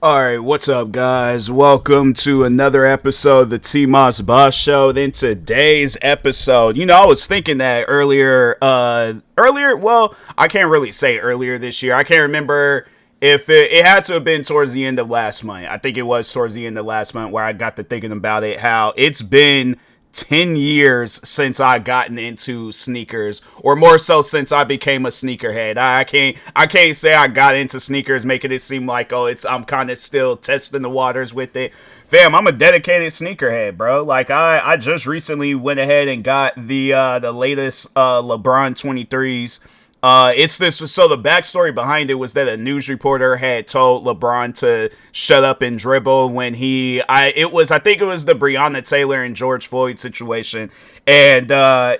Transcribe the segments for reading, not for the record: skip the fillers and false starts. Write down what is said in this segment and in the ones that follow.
Alright, what's up, guys? Welcome to another episode of the TMossBoss Show. In today's episode, I was thinking that well, I can't really say earlier this year. I can't remember if it had to have been towards the end of last month. I think it was towards the end of last month where I got to thinking about it, how it's been 10 years since I gotten into sneakers, or more so since I became a sneakerhead. I can't say I got into sneakers making it seem like, I'm kind of still testing the waters with it. Fam, I'm a dedicated sneakerhead, bro. Like I just recently went ahead and got the latest LeBron 23s. It's this. So the backstory behind it was that a news reporter had told LeBron to shut up and dribble when I think it was the Breonna Taylor and George Floyd situation. And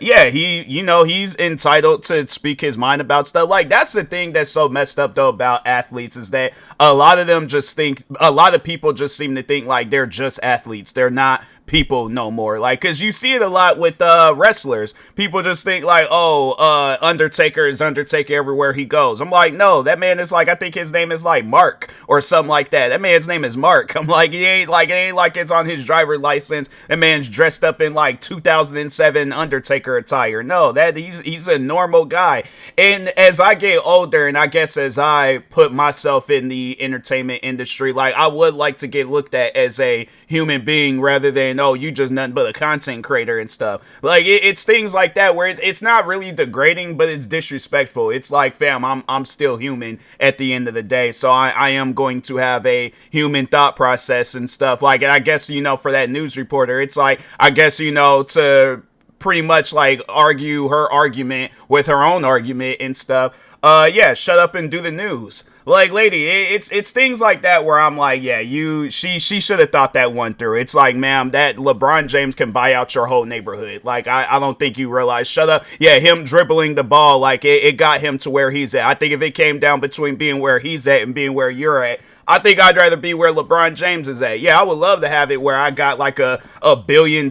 he's entitled to speak his mind about stuff. Like, that's the thing that's so messed up though about athletes, is that a lot of people just seem to think like they're just athletes. They're not people no more. Like, because you see it a lot with wrestlers. People just think like, Undertaker is Undertaker everywhere he goes. I'm like, no, that man is like, I think his name is like Mark or something like that. That man's name is Mark. I'm like, it ain't like it's on his driver's license. That man's dressed up in like 2007 Undertaker attire. No, that he's a normal guy. And as I get older, and I guess as I put myself in the entertainment industry, like, I would like to get looked at as a human being rather than, oh, you just nothing but a content creator and stuff. Like, it's things like that where it's not really degrading, but it's disrespectful. It's like, fam, I'm still human at the end of the day, so I am going to have a human thought process and stuff. Like, and I guess, for that news reporter, it's like, I guess, to pretty much like argue her argument with her own argument and stuff. Shut up and do the news. Like, lady, it's things like that where I'm like, yeah, she should have thought that one through. It's like, ma'am, that LeBron James can buy out your whole neighborhood. Like, I don't think you realize. Shut up. Yeah, him dribbling the ball, like, it got him to where he's at. I think if it came down between being where he's at and being where you're at, I think I'd rather be where LeBron James is at. Yeah, I would love to have it where I got like a $1 billion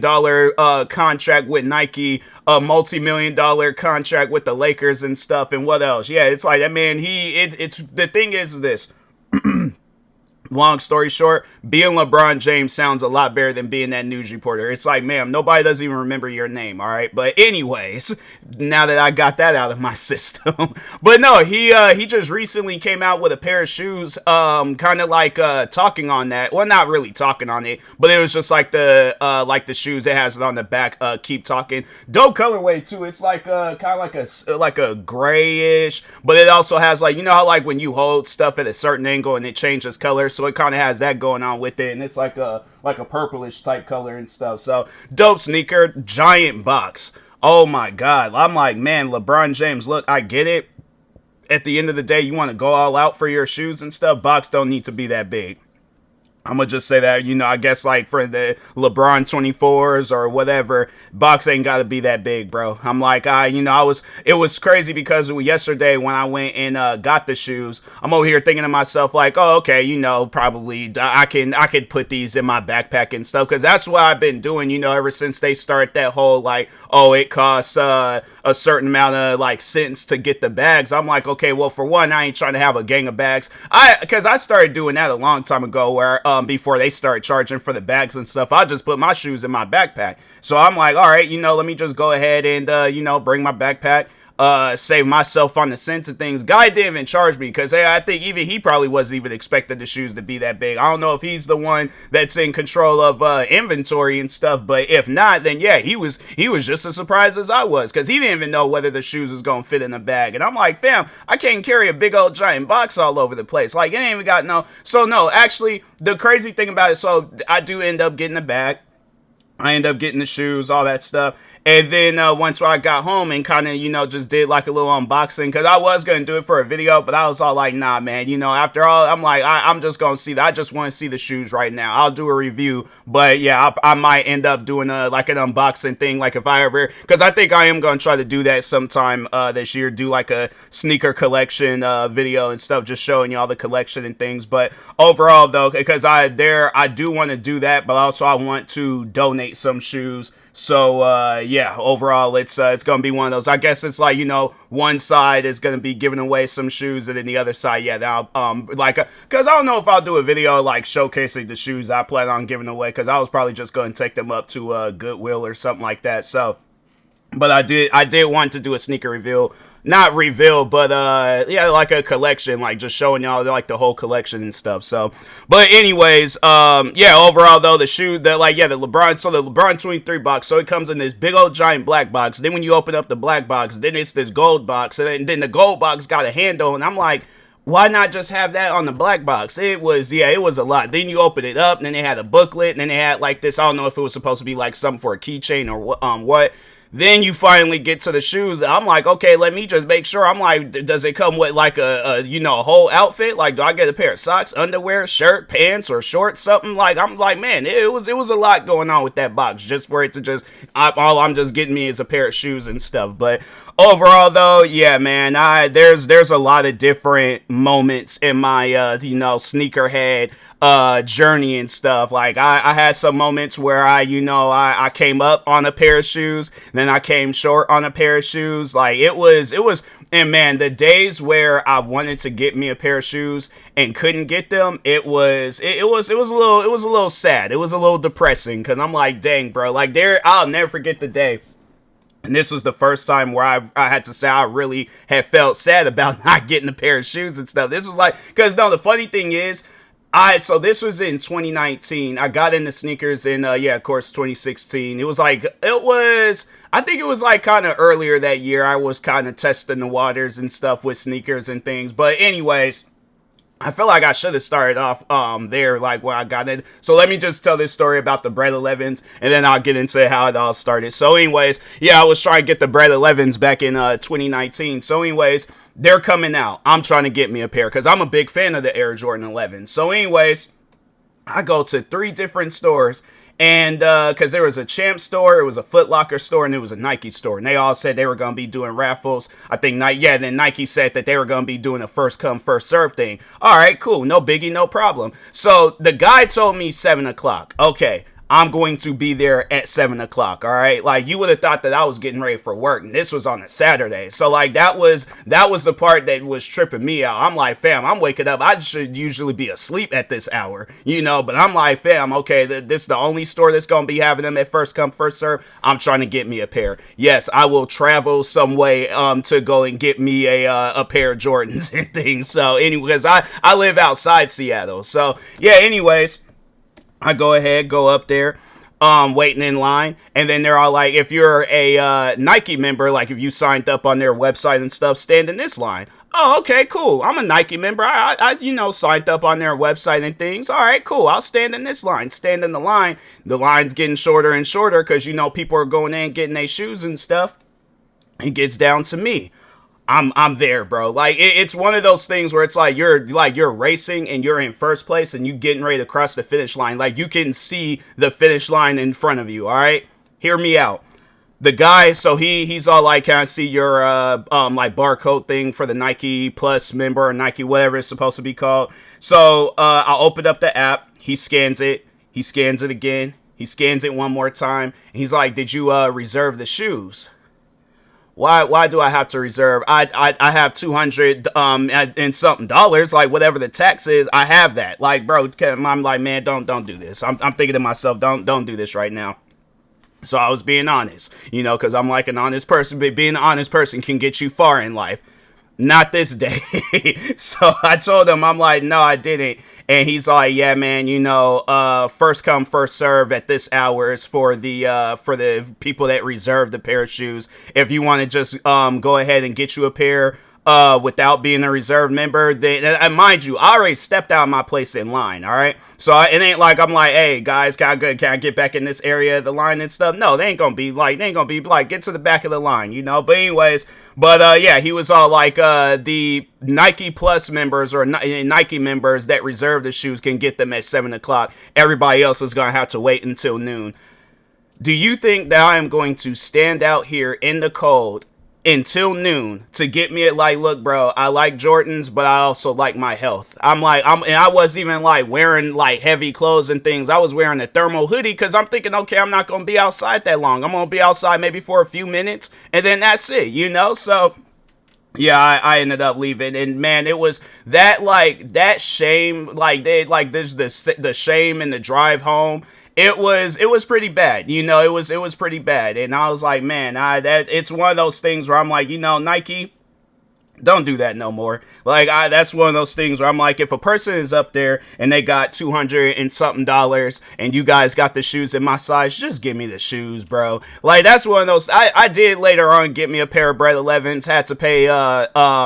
contract with Nike, a multi-million-dollar contract with the Lakers and stuff, and what else? Yeah, it's like that man. It's the thing is this. Long story short, being LeBron James sounds a lot better than being that news reporter. It's like, ma'am, nobody doesn't even remember your name, all right? But anyways, now that I got that out of my system. But no, he just recently came out with a pair of shoes, kind of like talking on that. Well, not really talking on it, but it was just like the shoes. It has it on the back, keep talking. Dope colorway too. It's like kind of like a grayish, but it also has, like, how like when you hold stuff at a certain angle and it changes color. So it kind of has that going on with it, and it's like a purplish type color and stuff. So dope sneaker, giant box. Oh my god, I'm like, man, LeBron James, look, I get it. At the end of the day, you want to go all out for your shoes and stuff. Box don't need to be that big. I'm gonna just say that, I guess like for the LeBron 24s or whatever, box ain't gotta be that big, bro. I'm like, it was crazy because yesterday when I went and got the shoes, I'm over here thinking to myself like, oh, okay, probably I could put these in my backpack and stuff, because that's what I've been doing, ever since they started that whole like, oh, it costs a certain amount of like cents to get the bags. I'm like, okay, well, for one, I ain't trying to have a gang of bags. Because I started doing that a long time ago where before they start charging for the bags and stuff, I just put my shoes in my backpack. So I'm like, all right, let me just go ahead and, bring my backpack, save myself on the cents and things. Guy didn't even charge me because, hey, I think even he probably wasn't even expecting the shoes to be that big. I don't know if he's the one that's in control of inventory and stuff, but if not, then yeah, he was just as surprised as I was, because he didn't even know whether the shoes was gonna fit in the bag. And I'm like, fam, I can't carry a big old giant box all over the place. Like, it ain't even got no. So no, actually, the crazy thing about it, so I do end up getting the bag. I end up getting the shoes, all that stuff. And then once I got home and kind of, just did like a little unboxing, because I was going to do it for a video, but I was all like, nah, man, after all, I'm like, I'm just going to see that. I just want to see the shoes right now. I'll do a review, but yeah, I might end up doing like an unboxing thing, like if I ever, because I think I am going to try to do that sometime this year, do like a sneaker collection video and stuff, just showing you all the collection and things. But overall though, because I do want to do that, but also I want to donate some shoes So yeah, overall it's gonna be one of those. I guess it's like, one side is gonna be giving away some shoes, and then the other side, yeah, now like because I don't know if I'll do a video like showcasing the shoes I plan on giving away, because I was probably just gonna take them up to Goodwill or something like that. So, but I did want to do a sneaker reveal. Not reveal, but yeah, like a collection, like just showing y'all like the whole collection and stuff. So, but anyways, yeah, overall though, the shoe, the LeBron 23 box, so it comes in this big old giant black box. Then when you open up the black box, then it's this gold box, and then the gold box got a handle, and I'm like, why not just have that on the black box? It was a lot. Then you open it up, and then they had a booklet, and then they had like this, I don't know if it was supposed to be like something for a keychain or what. Then you finally get to the shoes. I'm like, okay, let me just make sure. I'm like, does it come with like a whole outfit? Like, do I get a pair of socks, underwear, shirt, pants, or shorts, something? Like, I'm like, man, it was a lot going on with that box, just for it to just, all I'm just getting me is a pair of shoes and stuff. But overall though, yeah, man, there's a lot of different moments in my sneakerhead journey and stuff. Like I had some moments where I came up on a pair of shoes, then I came short on a pair of shoes. Like it was, and man, the days where I wanted to get me a pair of shoes and couldn't get them, it was a little sad. It was a little depressing, because I'm like, dang, bro, like I'll never forget the day. And this was the first time where I had to say I really had felt sad about not getting a pair of shoes and stuff. This was like, because no, the funny thing is, so this was in 2019. I got into sneakers in, of course, 2016. I think it was like kind of earlier that year. I was kind of testing the waters and stuff with sneakers and things. But anyways, I feel like I should have started off there, like when I got in. So let me just tell this story about the Bread 11s, and then I'll get into how it all started. So anyways, yeah, I was trying to get the Bread 11s back in 2019. So anyways, they're coming out. I'm trying to get me a pair, because I'm a big fan of the Air Jordan 11. So anyways, I go to 3 different stores. And because there was a Champ store, it was a Foot Locker store, and it was a Nike store. And they all said they were going to be doing raffles. I think, then Nike said that they were going to be doing a first come, first serve thing. All right, cool. No biggie, no problem. So the guy told me 7 o'clock. Okay, I'm going to be there at 7 o'clock. All right. Like, you would have thought that I was getting ready for work, and this was on a Saturday. So like, that was the part that was tripping me out. I'm like, fam, I'm waking up. I should usually be asleep at this hour, but I'm like, fam, okay, this is the only store that's going to be having them at first come, first serve. I'm trying to get me a pair. Yes, I will travel some way, to go and get me a pair of Jordans and things. So anyways, I live outside Seattle. So yeah, anyways, I go up there, waiting in line, and then they're all like, if you're a Nike member, like if you signed up on their website and stuff, stand in this line. Oh, okay, cool. I'm a Nike member. I signed up on their website and things. All right, cool. I'll stand in this line. Stand in the line. The line's getting shorter and shorter, because people are going in getting their shoes and stuff. It gets down to me. I'm there, bro. Like it's one of those things where it's like you're racing and you're in first place and you getting ready to cross the finish line. Like you can see the finish line in front of you. All right, hear me out. The guy, so he's all like, can I see your like barcode thing for the Nike Plus member or Nike whatever it's supposed to be called? So I open up the app. He scans it. He scans it again. He scans it one more time. And he's like, did you reserve the shoes? Why do I have to reserve? I have $200 and something dollars, like whatever the tax is. I have that. Like, bro, I'm like, man, don't do this. I'm thinking to myself, don't do this right now. So I was being honest, because I'm like an honest person, but being an honest person can get you far in life. Not this day. So I told him, I'm like, no, I didn't. And he's like, yeah, man, first come, first serve at this hour is for the people that reserve the pair of shoes. If you want to just go ahead and get you a pair without being a reserved member, then, and mind you, I already stepped out of my place in line. All right, so it ain't like I'm like, hey guys, can I get back in this area of the line and stuff? No, they ain't gonna be like, get to the back of the line, But anyways, yeah, he was all like, the Nike Plus members or Nike members that reserve the shoes can get them at 7 o'clock. Everybody else is gonna have to wait until noon. Do you think that I am going to stand out here in the cold until noon to get me at like, look, bro, I like Jordans, but I also like my health. And I wasn't even like wearing like heavy clothes and things. I was wearing a thermal hoodie because I'm thinking, okay, I'm not going to be outside that long. I'm going to be outside maybe for a few minutes and then that's it, you know? So yeah, I ended up leaving, and man, it was that like that shame, like they like there's the shame and the drive home. It was pretty bad, you know. It was pretty bad, and I was like, man, that it's one of those things where I'm like, you know, Nike, don't do that no more. Like, that's one of those things where I'm like, if a person is up there and they got $200 and something and you guys got the shoes in my size, just give me the shoes, bro. Like, that's one of those. I did later on get me a pair of Bread 11s, had to pay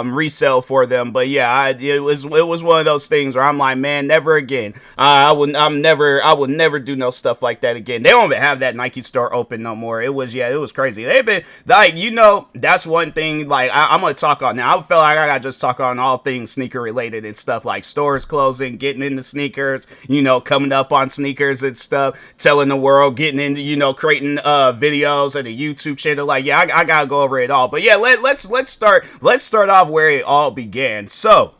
resale for them, but yeah, it was one of those things where I'm like, man, never again. I would never do no stuff like that again. They don't even have that Nike store open no more. It was crazy. They've been like, you know, that's one thing. Like, I'm gonna talk on now. I felt like I gotta just talk on all things sneaker related and stuff, like stores closing, getting into sneakers, you know, coming up on sneakers and stuff, telling the world, getting into, you know, creating videos and a YouTube channel. Like, yeah, I gotta go over it all. But yeah, let's start off where it all began. So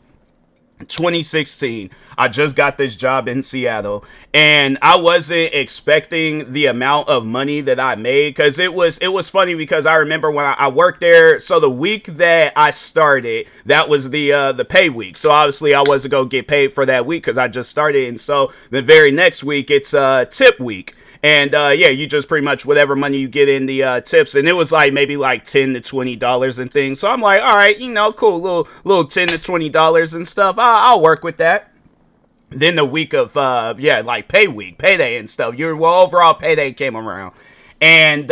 2016, I just got this job in Seattle, and I wasn't expecting the amount of money that I made, because it was funny, because I remember when I worked there. So the week that I started, that was the pay week. So obviously I wasn't gonna get paid for that week because I just started, and so the very next week it's tip week. And yeah, you just pretty much whatever money you get in the tips, and it was like maybe like $10 to $20 and things. So I'm like, all right, you know, cool, little $10 to $20 and stuff. I'll work with that. Then the week of like payday and stuff. Overall payday came around. And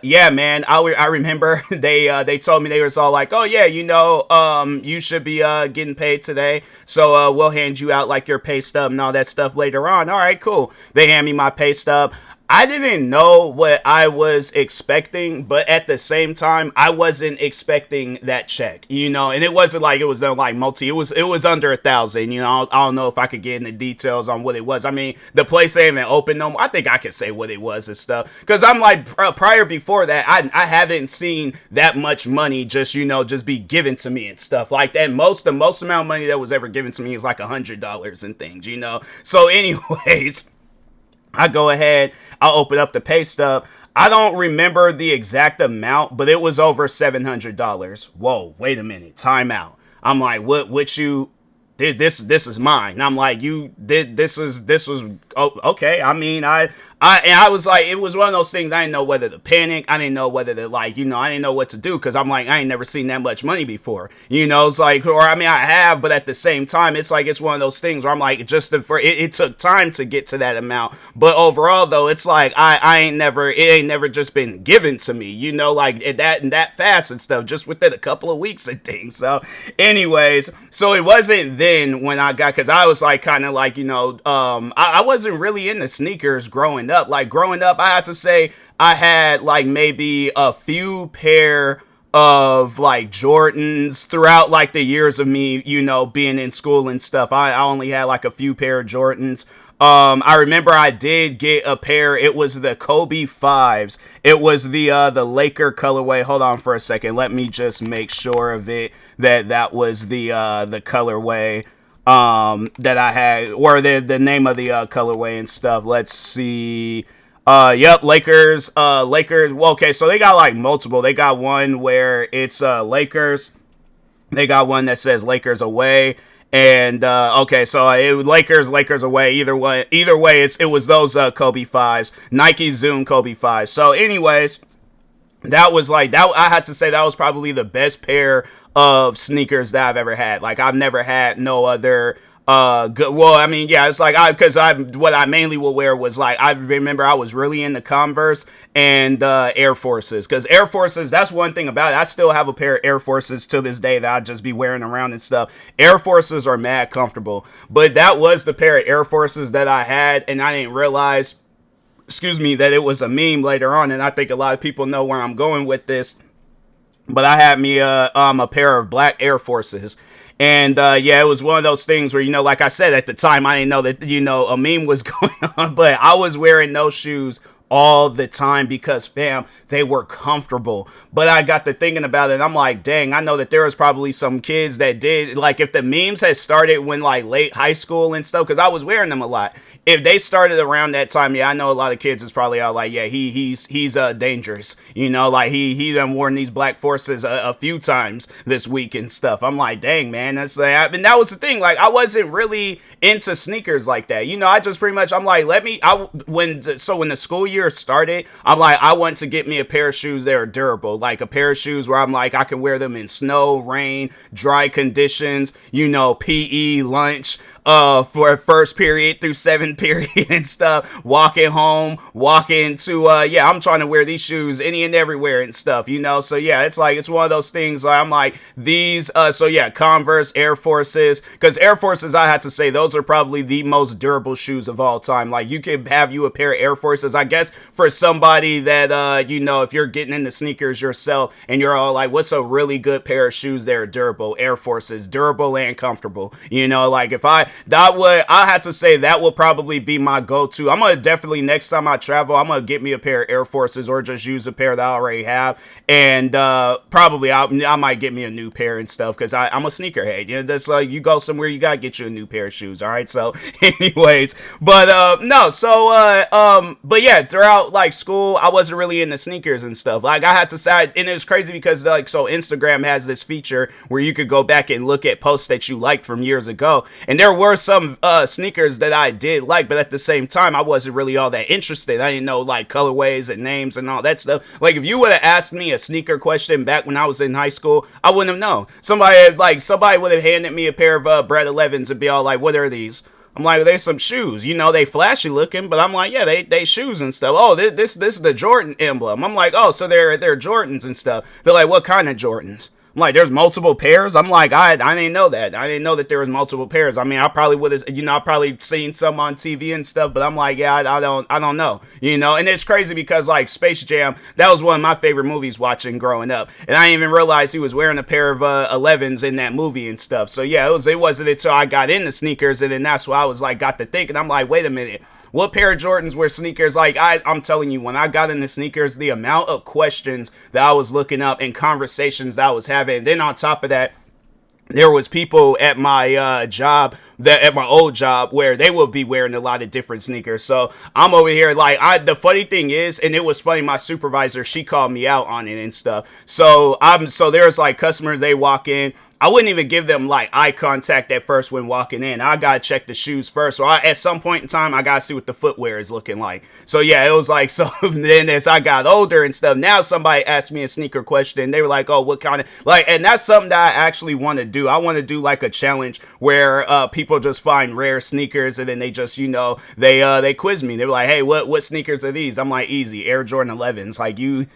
yeah, man, I remember they told me, they was all like, oh yeah, you know, you should be getting paid today, so we'll hand you out like your pay stub and all that stuff later on. All right, cool. They hand me my pay stub. I didn't know what I was expecting, but at the same time, I wasn't expecting that check, you know, and it wasn't like it was no like multi, it was under 1,000, you know. I don't know if I could get into details on what it was. I mean, the place ain't even open no more. I think I could say what it was and stuff, because I'm like, prior before that, I haven't seen that much money just, you know, just be given to me and stuff like that. The most amount of money that was ever given to me is like $100 and things, you know. So anyways, I go ahead, I'll open up the pay stub. I don't remember the exact amount, but it was over $700. Whoa, wait a minute, time out. I'm like, what you did? This is mine. And I'm like, you did this was okay. I mean, I was like, it was one of those things. I didn't know whether to panic. I didn't know whether to, like, you know, I didn't know what to do, because I'm like, I ain't never seen that much money before. You know, it's like, or I mean, I have, but at the same time, it's like, it's one of those things where I'm like, it took time to get to that amount. But overall, though, it's like, it ain't never just been given to me, you know, like that fast and stuff, just within a couple of weeks and things. So anyways, so it wasn't then when I got, because I was like, kind of like, you know, I wasn't really into sneakers growing up. Like, growing up, I had to say I had like maybe a few pair of like Jordans throughout like the years of me, you know, being in school and stuff. I only had like a few pair of Jordans. I remember I did get a pair. It was the Kobe 5s. It was the Laker colorway. Hold on for a second. Let me just make sure of it, that was the colorway that I had, or the name of the colorway and stuff. Let's see. Yep, Lakers. Well, okay, so they got like multiple. They got one where it's Lakers. They got one that says Lakers away. And okay, so it was Lakers away. Either way, it was those Kobe 5s, Nike Zoom Kobe 5s. So anyways, that was like that. I had to say that was probably the best pair of sneakers that I've ever had. Like, I've never had no other good. Well, I mean, yeah, it's like what I mainly will wear was like, I remember I was really into Converse and Air Forces, because Air Forces, that's one thing about it. I still have a pair of Air Forces to this day that I just be wearing around and stuff. Air Forces are mad comfortable, but that was the pair of Air Forces that I had, and I didn't realize, that it was a meme later on, and I think a lot of people know where I'm going with this. But I had me a pair of black Air Forces. And yeah, it was one of those things where, you know, like I said, at the time, I didn't know that, you know, a meme was going on. But I was wearing those shoes all the time because, fam, they were comfortable. But I got to thinking about it, and I'm like, dang, I know that there was probably some kids that did, like, if the memes had started when, like, late high school and stuff, because I was wearing them a lot. If they started around that time, yeah, I know a lot of kids is probably out like, yeah, he's dangerous, you know, like he done worn these black forces a few times this week and stuff. I'm like, dang, man, that's like, and that was the thing, like, I wasn't really into sneakers like that, you know. I just pretty much, I'm like, when the school year started, I'm like, I want to get me a pair of shoes that are durable, like a pair of shoes where I'm like, I can wear them in snow, rain, dry conditions, you know, PE, lunch, for first period through seventh period and stuff, walking home, walking to, yeah, I'm trying to wear these shoes any and everywhere and stuff, you know. So yeah, it's like, it's one of those things, like, I'm like, these, so yeah, Converse, Air Forces, because Air Forces, I had to say, those are probably the most durable shoes of all time. Like, you could have you a pair of Air Forces, I guess, for somebody that, you know, if you're getting into sneakers yourself and you're all like, what's a really good pair of shoes that are durable? Air Forces, durable and comfortable, you know. Like, I have to say that will probably be my go-to. I'm gonna definitely, next time I travel, I'm gonna get me a pair of Air Forces or just use a pair that I already have, and probably I might get me a new pair and stuff, because I'm a sneakerhead. You know, that's like, you go somewhere, you gotta get you a new pair of shoes. All right, so anyways, but no, so but yeah, throughout like school, I wasn't really into sneakers and stuff. Like, I had to say, and it was crazy because, like, so Instagram has this feature where you could go back and look at posts that you liked from years ago, and there were some sneakers that I did like, but at the same time, I wasn't really all that interested. I didn't know like colorways and names and all that stuff. Like, if you would have asked me a sneaker question back when I was in high school, I wouldn't have known. Somebody would have handed me a pair of Bread 11s and be all like, what are these? I'm like, there's some shoes, you know, they flashy looking, but I'm like, yeah, they shoes and stuff. Oh, this is the Jordan emblem. I'm like, oh, so they're Jordans and stuff. They're like, what kind of Jordans? I'm like, there's multiple pairs. I'm like, I didn't know that. I didn't know that there was multiple pairs. I mean, I probably would have, you know, I probably seen some on TV and stuff, but I'm like, yeah, I don't know, you know. And it's crazy because, like, Space Jam, that was one of my favorite movies watching growing up, and I didn't even realize he was wearing a pair of 11s in that movie and stuff. So yeah, it wasn't until I got into sneakers, and then that's why I was like, got to thinking. I'm like, wait a minute. What pair of Jordans were sneakers? Like, I'm telling you, when I got into sneakers, the amount of questions that I was looking up and conversations that I was having. And then on top of that, there was people at my at my old job, where they would be wearing a lot of different sneakers. So I'm over here, like, the funny thing is, and it was funny, my supervisor, she called me out on it and stuff. So there's like customers, they walk in, I wouldn't even give them like eye contact at first when walking in. I gotta check the shoes first. So at some point in time, I gotta see what the footwear is looking like. So yeah, it was like, so then as I got older and stuff, now somebody asked me a sneaker question. They were like, oh, what kind of, like, and that's something that I actually want to do. I want to do like a challenge where people just find rare sneakers, and then they just, you know, they quiz me. They were like, hey, what sneakers are these? I'm like, easy, Air Jordan 11s. Like, you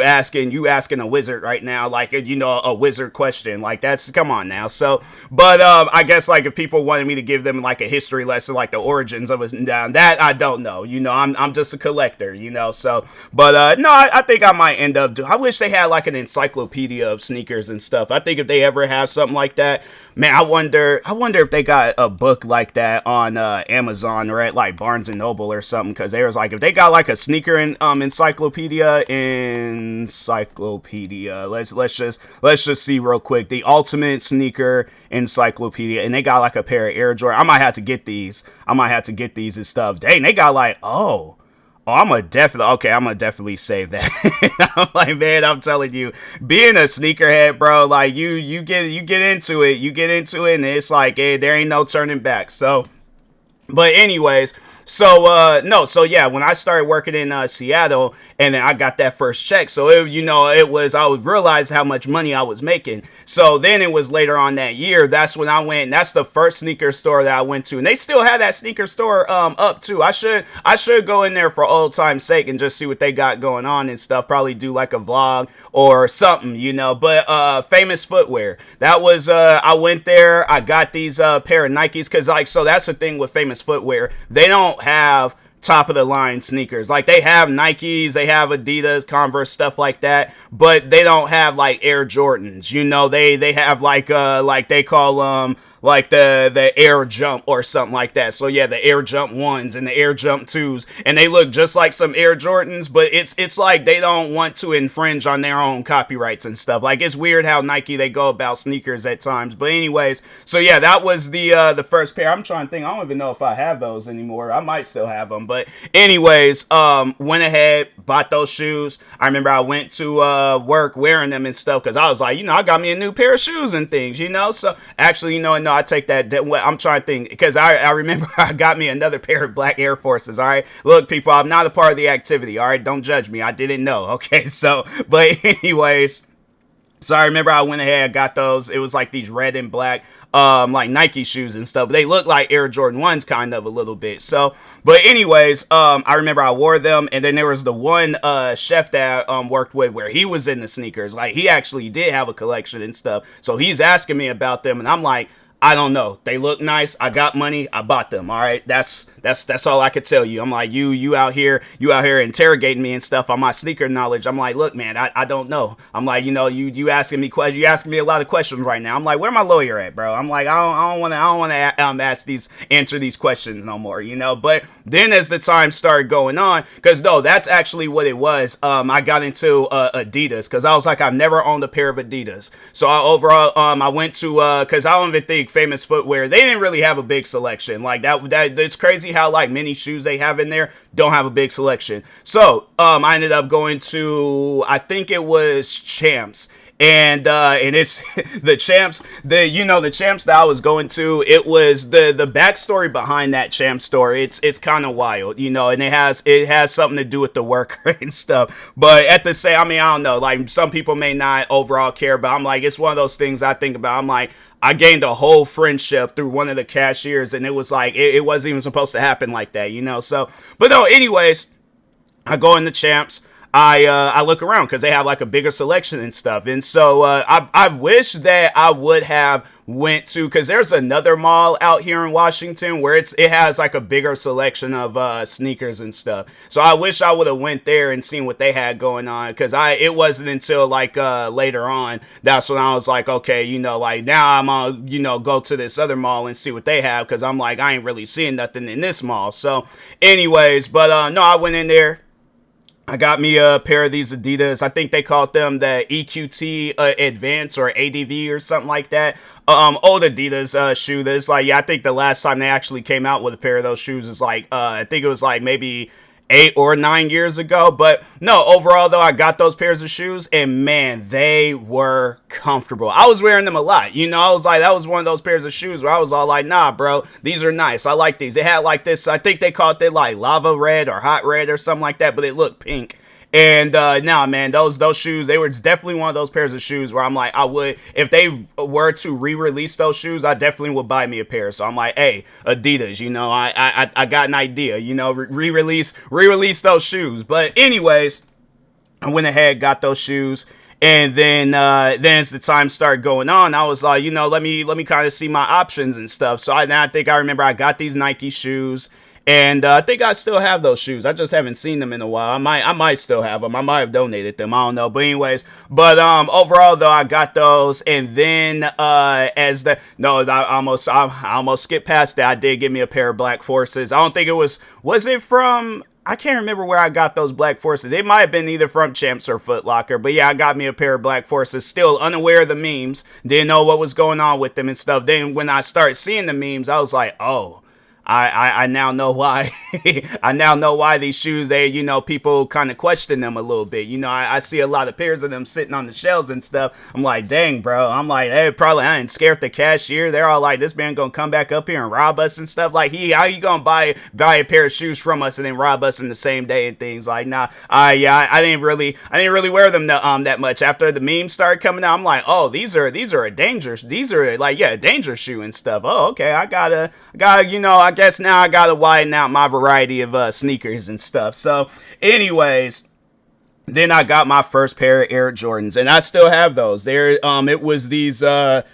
asking a wizard right now, like, you know, a wizard question like that. Come on now. So, but I guess, like, if people wanted me to give them like a history lesson, like the origins of us down, that I don't know. You know, I'm just a collector, you know. So, but no, I think I might end up I wish they had like an encyclopedia of sneakers and stuff. I think if they ever have something like that, man, I wonder if they got a book like that on Amazon or at like Barnes and Noble or something, because they was like, if they got like a sneaker encyclopedia, let's just see real quick, the ultimate sneaker encyclopedia, and they got like a pair of Air Jordan. I might have to get these and stuff. Dang, they got like, I'm gonna definitely save that. I'm like, man, I'm telling you, being a sneakerhead, bro, like, you get into it, and it's like, hey, there ain't no turning back. So, but anyways, so yeah, when I started working in Seattle, and then I got that first check, so I would realize how much money I was making. So then it was later on that year, that's when I went, that's the first sneaker store that I went to, and they still have that sneaker store up too. I should go in there for old time's sake and just see what they got going on and stuff, probably do like a vlog or something, you know. But Famous Footwear, that was I went there, I got these pair of Nikes, because, like, so that's the thing with Famous Footwear, they don't have top of the line sneakers. Like, they have Nikes, they have Adidas, Converse, stuff like that, but they don't have like Air Jordans, you know. They have like they call like the Air Jump or something like that. So yeah, the Air Jump 1s and the Air Jump 2s, and they look just like some Air Jordans, but it's like they don't want to infringe on their own copyrights and stuff. Like, it's weird how Nike they go about sneakers at times. But anyways, so yeah, that was the first pair. I'm trying to think. I don't even know if I have those anymore. I might still have them, but anyways, went ahead, bought those shoes. I remember I went to work wearing them and stuff because I was like, I got me a new pair of shoes and things, So actually, no, I take that. I'm trying to think because I remember I got me another pair of black Air Forces. All right, look, people, I'm not a part of the activity. All right, don't judge me. I didn't know. Okay, so but anyways. So I remember I went ahead and got those. It was like these red and black, like Nike shoes and stuff. But they look like Air Jordan 1s kind of a little bit. So, but anyways, I remember I wore them. And then there was the one chef that worked with where he was in the sneakers. Like, he actually did have a collection and stuff. So he's asking me about them. And I'm like, I don't know. They look nice. I got money. I bought them. All right. That's all I could tell you. I'm like, you out here interrogating me and stuff on my sneaker knowledge. I'm like, look, man, I don't know. I'm like, you asking me questions. You asking me a lot of questions right now. I'm like, where my lawyer at, bro? I'm like, I don't want to answer these questions no more, But then as the time started going on, because no, that's actually what it was. I got into Adidas because I was like, I've never owned a pair of Adidas. So I went to because I don't even think Famous Footwear, they didn't really have a big selection like that. It's crazy how like many shoes they have in there don't have a big selection. So I ended up going to, I think it was Champs. And it's the Champs, the Champs that I was going to, it was the backstory behind that Champs store. It's kind of wild, and it has something to do with the worker and stuff. But at the same, I don't know, like some people may not overall care, but I'm like, it's one of those things I think about. I'm like, I gained a whole friendship through one of the cashiers, and it was like, it wasn't even supposed to happen like that, So, but no, anyways, I go in the Champs. I look around because they have like a bigger selection and stuff. And so I wish that I would have went to, because there's another mall out here in Washington where it has like a bigger selection of sneakers and stuff. So I wish I would have went there and seen what they had going on, because it wasn't until like later on that's when I was like, okay, like now I'm gonna go to this other mall and see what they have, because I'm like, I ain't really seeing nothing in this mall. So anyways, but no, I went in there. I got me a pair of these Adidas. I think they called them the EQT Advance or ADV or something like that. Old Adidas shoe. That's like, yeah, I think the last time they actually came out with a pair of those shoes is like, I think it was like maybe 8 or 9 years ago. But no, overall though, I got those pairs of shoes and man, they were comfortable. I was wearing them a lot. I was like, that was one of those pairs of shoes where I was all like, nah, bro, these are nice. I like these. They had like this, I think they called it like lava red or hot red or something like that, but it looked pink. And nah, man, those shoes, they were definitely one of those pairs of shoes where I'm like, I would, if they were to re-release those shoes, I definitely would buy me a pair. So I'm like, hey, Adidas, I got an idea, re-release those shoes. But anyways, I went ahead, got those shoes. And then as the time started going on, I was like, let me kind of see my options and stuff. So I think I remember I got these Nike shoes. And I think I still have those shoes. I just haven't seen them in a while. I might still have them. I might have donated them. I don't know. But anyways, overall though, I got those. And then I almost skipped past that. I did get me a pair of Black Forces. I don't think it was it from, I can't remember where I got those Black Forces. It might have been either from Champs or Foot Locker. But yeah, I got me a pair of Black Forces. Still unaware of the memes. Didn't know what was going on with them and stuff. Then when I started seeing the memes, I was like, oh, I now know why. I now know why these shoes, people kind of question them a little bit. I see a lot of pairs of them sitting on the shelves and stuff. I'm like, dang, bro. I'm like, hey, probably I ain't scared the cashier. They're all like, this man gonna come back up here and rob us and stuff. Like, how you gonna buy a pair of shoes from us and then rob us in the same day and things like, nah. I didn't really wear them that much. After the memes started coming out, I'm like, oh, these are a dangerous. These are like, yeah, a danger shoe and stuff. Oh, okay. I guess now I gotta widen out my variety of sneakers and stuff. So anyways, then I got my first pair of Air Jordans, and I still have those. It was these it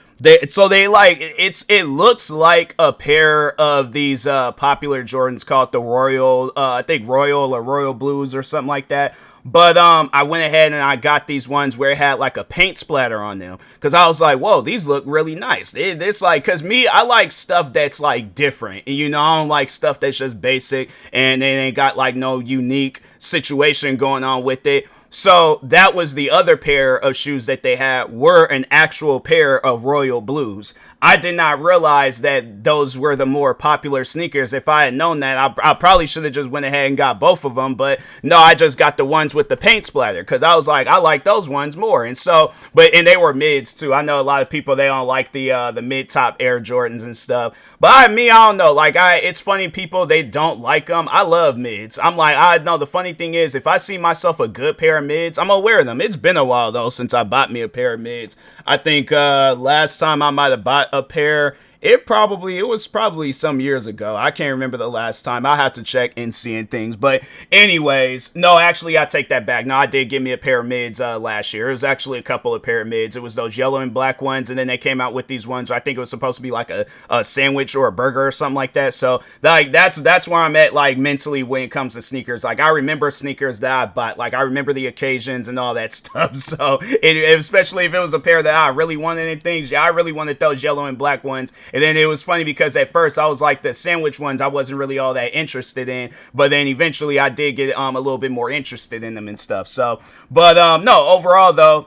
looks like a pair of these popular Jordans called the Royal, I think Royal or Royal Blues or something like that. But I went ahead and I got these ones where it had like a paint splatter on them because I was like, whoa, these look really nice. It's like, because me, I like stuff that's like different. You know, I don't like stuff that's just basic and it ain't got like no unique situation going on with it. So that was the other pair of shoes that they had, were an actual pair of royal blues. I did not realize that those were the more popular sneakers. If I had known that, I probably should have just went ahead and got both of them. But no, I just got the ones with the paint splatter because I was like, I like those ones more. And so, and they were mids too. I know a lot of people, they don't like the mid top Air Jordans and stuff. But I don't know. Like, it's funny, people, they don't like them. I love mids. I'm like, I know the funny thing is, if I see myself a good pair of mids, I'm gonna wear them. It's been a while though since I bought me a pair of mids. I think last time I might have bought a pair, it was probably some years ago. I can't remember the last time. I'll have to check and see and things. But anyways, no, actually, I take that back. No, I did get me a pair of mids last year. It was actually a couple of pair of mids. It was those yellow and black ones, and then they came out with these ones. I think it was supposed to be like a sandwich or a burger or something like that. So like that's where I'm at, like, mentally when it comes to sneakers. Like, I remember sneakers that I bought. Like, I remember the occasions and all that stuff. So especially if it was a pair that I really wanted and things, yeah, I really wanted those yellow and black ones. And then it was funny because at first I was like, the sandwich ones I wasn't really all that interested in, but then eventually I did get a little bit more interested in them and stuff. So, but no, overall though,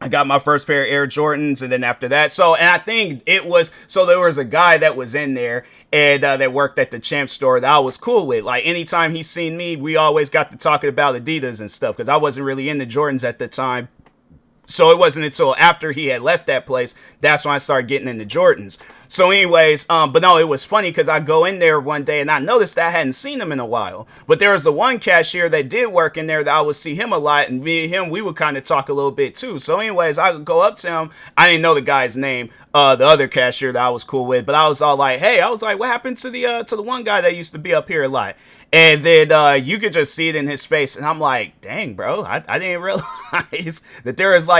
I got my first pair of Air Jordans, and then after that, and I think it was, there was a guy that was in there and that worked at the Champ store that I was cool with. Like, anytime he seen me, we always got to talking about Adidas and stuff because I wasn't really into Jordans at the time. So it wasn't until after he had left that place, that's when I started getting into Jordans. So anyways, but no, it was funny because I go in there one day and I noticed that I hadn't seen him in a while. But there was the one cashier that did work in there that I would see him a lot, and me and him, we would kind of talk a little bit too. So anyways, I would go up to him. I didn't know the guy's name, the other cashier that I was cool with, but I was all like, hey, I was like, what happened to the one guy that used to be up here a lot? And then you could just see it in his face, and I'm like, dang, bro, I didn't realize that there was, like,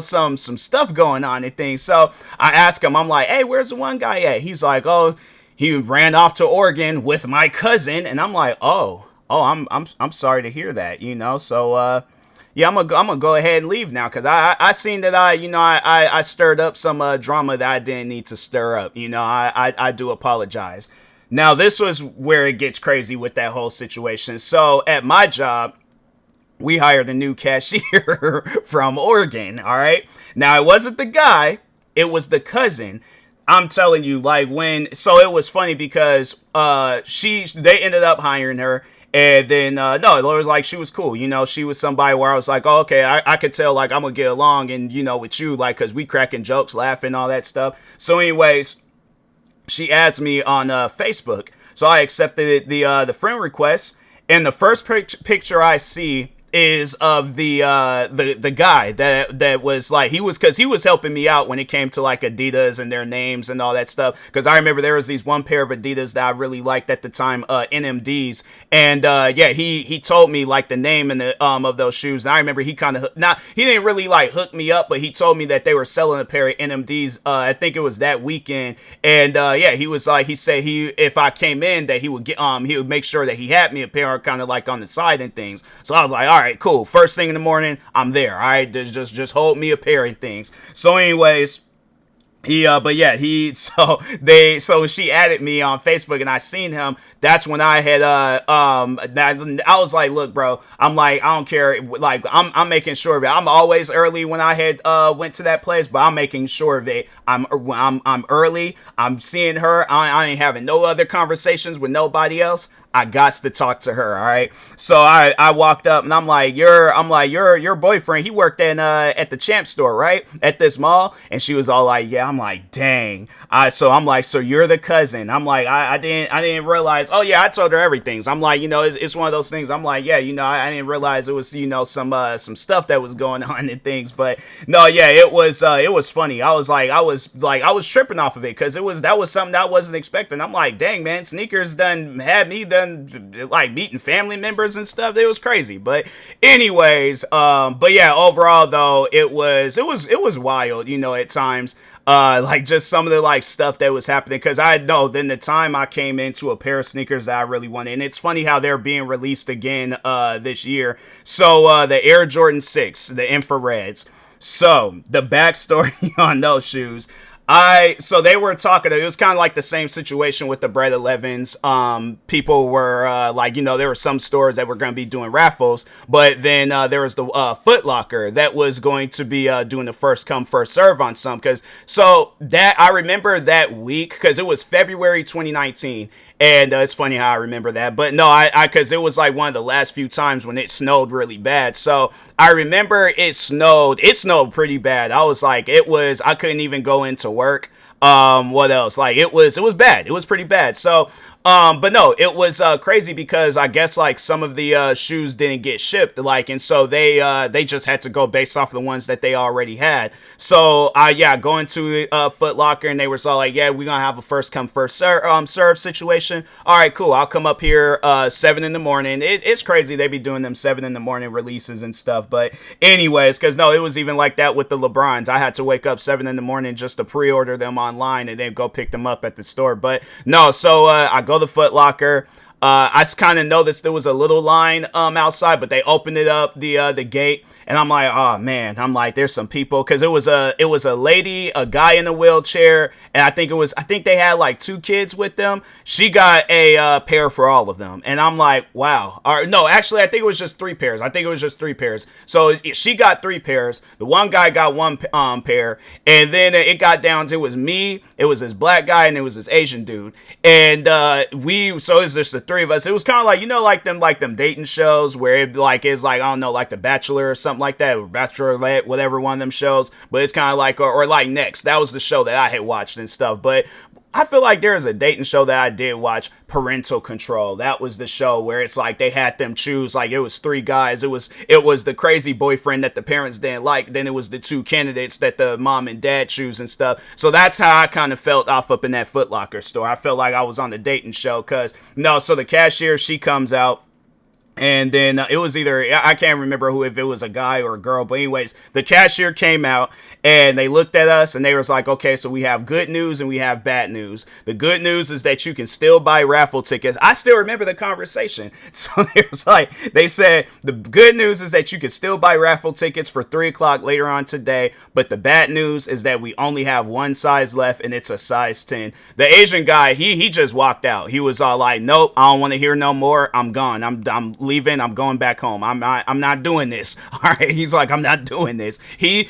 some stuff going on and things. So I asked him, I'm like, hey, where's the one guy at? He's like, oh, he ran off to Oregon with my cousin. And I'm like, I'm sorry to hear that, So yeah, I'm gonna go ahead and leave now because I seen that I stirred up some drama that I didn't need to stir up. I do apologize. Now, this was where it gets crazy with that whole situation. So at my job, we hired a new cashier from Oregon, all right? Now, it wasn't the guy, it was the cousin. I'm telling you, like, so it was funny because they ended up hiring her. And then, no, it was like, she was cool. She was somebody where I was like, oh, okay, I could tell, like, I'm going to get along and, with you, like, because we cracking jokes, laughing, all that stuff. So anyways, she adds me on Facebook. So I accepted the friend request. And the first picture I see is of the guy that was like, because he was helping me out when it came to like Adidas and their names and all that stuff, because I remember there was these one pair of Adidas that I really liked at the time, NMDs, and yeah, he told me like the name and the of those shoes, and I remember he kind of he didn't really like hook me up, but he told me that they were selling a pair of NMDs, I think it was that weekend, and yeah, he was like, he said if I came in that he would make sure that he had me a pair kind of like on the side and things. So I was like, all right, cool. First thing in the morning, I'm there. All right, just hold me a pair and things. So anyways, so she added me on Facebook and I seen him. That's when I had I was like, look, bro, I'm like, I don't care, like, I'm making sure of it. I'm always early when I had went to that place, but I'm making sure of it. I'm early. I'm seeing her. I ain't having no other conversations with nobody else. I got to talk to her, all right? So I walked up and I'm like, your boyfriend, he worked at the Champ store, right? At this mall. And she was all like, yeah. I'm like, dang. So I'm like, so you're the cousin. I'm like, I didn't realize. Oh yeah, I told her everything. So I'm like, it's one of those things. I'm like, yeah, I didn't realize it was, some stuff that was going on and things. But no, yeah, it was funny. I was tripping off of it because that was something that I wasn't expecting. I'm like, dang, man, sneakers had me like meeting family members and stuff. It was crazy. But anyways, but yeah, overall though, it was wild, at times. like just some of the like stuff that was happening. Cause I know then the time I came into a pair of sneakers that I really wanted. And it's funny how they're being released again, this year. So, the Air Jordan 6, the infrareds. So the backstory on those shoes. So they were talking, it was kind of like the same situation with the Bread 11s. People were, like, there were some stores that were going to be doing raffles, but then, there was the, Foot Locker that was going to be, doing the first come, first serve on some. So that, I remember that week, cause it was February 2019. And it's funny how I remember that, but no, cause it was like one of the last few times when it snowed really bad. So I remember it snowed pretty bad. I was like, I couldn't even go into work. What else? Like it was bad. It was pretty bad. So, but no, it was, crazy because I guess like some of the, shoes didn't get shipped, like, and so they just had to go based off the ones that they already had. So, go into, Foot Locker and they were all like, yeah, we're gonna have a first come, first serve situation. All right, cool. I'll come up here, 7 in the morning. It's crazy. They be doing them 7 in the morning releases and stuff. But anyways, cause no, it was even like that with the LeBrons. I had to wake up 7 in the morning just to pre-order them online and then go pick them up at the store. But no, so, I go to Foot Locker. I kind of noticed there was a little line outside, but they opened it up the gate, and I'm like, oh man, I'm like, there's some people, because it was a lady, a guy in a wheelchair, and I think they had like 2 kids with them. She got a pair for all of them, and I'm like, wow. Or no, actually, I think it was just 3 pairs. So she got 3 pairs. The one guy got 1 pair, and then it got down to, it was me, it was this black guy, and it was this Asian dude, and so it's just the 3 of us. It was kind of like, like them dating shows where it like is like, I don't know, like The Bachelor or something like that, or Bachelorette, whatever one of them shows. But it's kind of like, or like Next. That was the show that I had watched and stuff. But I feel like there is a dating show that I did watch, Parental Control. That was the show where it's like they had them choose, like it was 3 guys. It was the crazy boyfriend that the parents didn't like. Then it was the 2 candidates that the mom and dad choose and stuff. So that's how I kind of felt off up in that Foot Locker store. I felt like I was on the dating show so the cashier, she comes out. And then it was either, I can't remember if it was a guy or a girl, but anyways, the cashier came out and they looked at us and they was like, okay, so we have good news and we have bad news. The good news is that you can still buy raffle tickets. I still remember the conversation. So they said, the good news is that you can still buy raffle tickets for 3:00 later on today. But the bad news is that we only have 1 size left and it's a size 10. The Asian guy, he just walked out. He was all like, nope, I don't want to hear no more. I'm gone. I'm leaving. I'm going back home. I'm not doing this. All right. He's like, I'm not doing this. He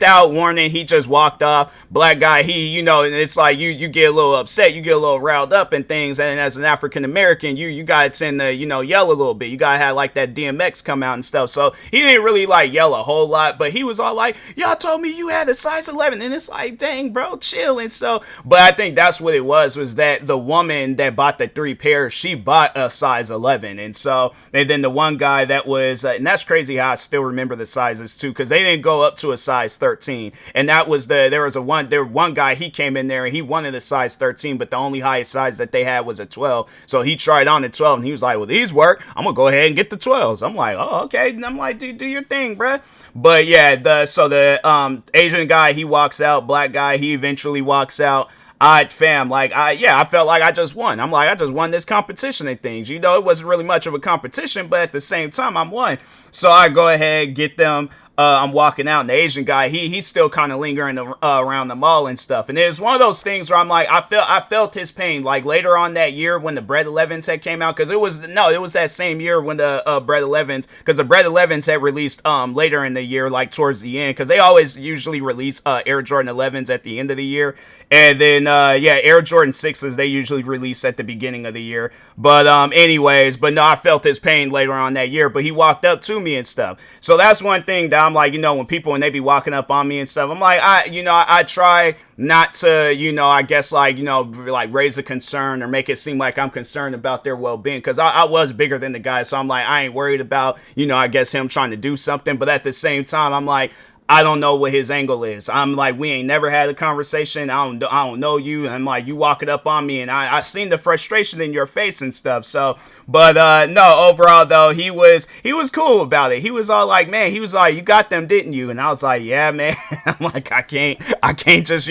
without warning, he just walked off. Black guy, and it's like you get a little upset, you get a little riled up and things. And as an African American, you gotta tend to, yell a little bit. You gotta have like that DMX come out and stuff. So he didn't really like yell a whole lot, but he was all like, y'all told me you had a size 11. And it's like, dang, bro, chill. And so, but I think that's what it was that the woman that bought the 3 pairs, she bought a size 11. And so, and then the one guy that was, and that's crazy how I still remember the sizes too, because they didn't go up to a size 13. And that was one guy, he came in there and he wanted a size 13, but the only highest size that they had was a 12. So he tried on the 12 and he was like, well, these work. I'm going to go ahead and get the 12s. I'm like, oh, okay. And I'm like, do your thing, bruh. But yeah, the Asian guy, he walks out. Black guy, he eventually walks out. I felt like I just won. I'm like, I just won this competition and things. It wasn't really much of a competition, but at the same time, I'm won. So I go ahead, get them. I'm walking out, and the Asian guy, he's still kind of lingering around the mall and stuff. And it was one of those things where I'm like, I felt his pain. Like later on that year when the Bread 11s had came out, because it was that same year when the Bread 11s, because the Bread 11s had released later in the year, like towards the end, because they always usually release Air Jordan 11s at the end of the year, and then Air Jordan 6s they usually release at the beginning of the year. But I felt his pain later on that year. But he walked up to me and stuff. So that's one thing that I'm like, when they be walking up on me and stuff, I'm like, I try not to, I guess like raise a concern or make it seem like I'm concerned about their well-being, because I was bigger than the guy. So I'm like, I ain't worried about, I guess him trying to do something. But at the same time, I'm like, I don't know what his angle is. I'm like, we ain't never had a conversation. I don't know you. I'm like, you walking up on me, and I seen the frustration in your face and stuff. So, but no, overall though, he was cool about it. He was all like, man, he was like, you got them, didn't you? And I was like, yeah, man. I'm like, I can't just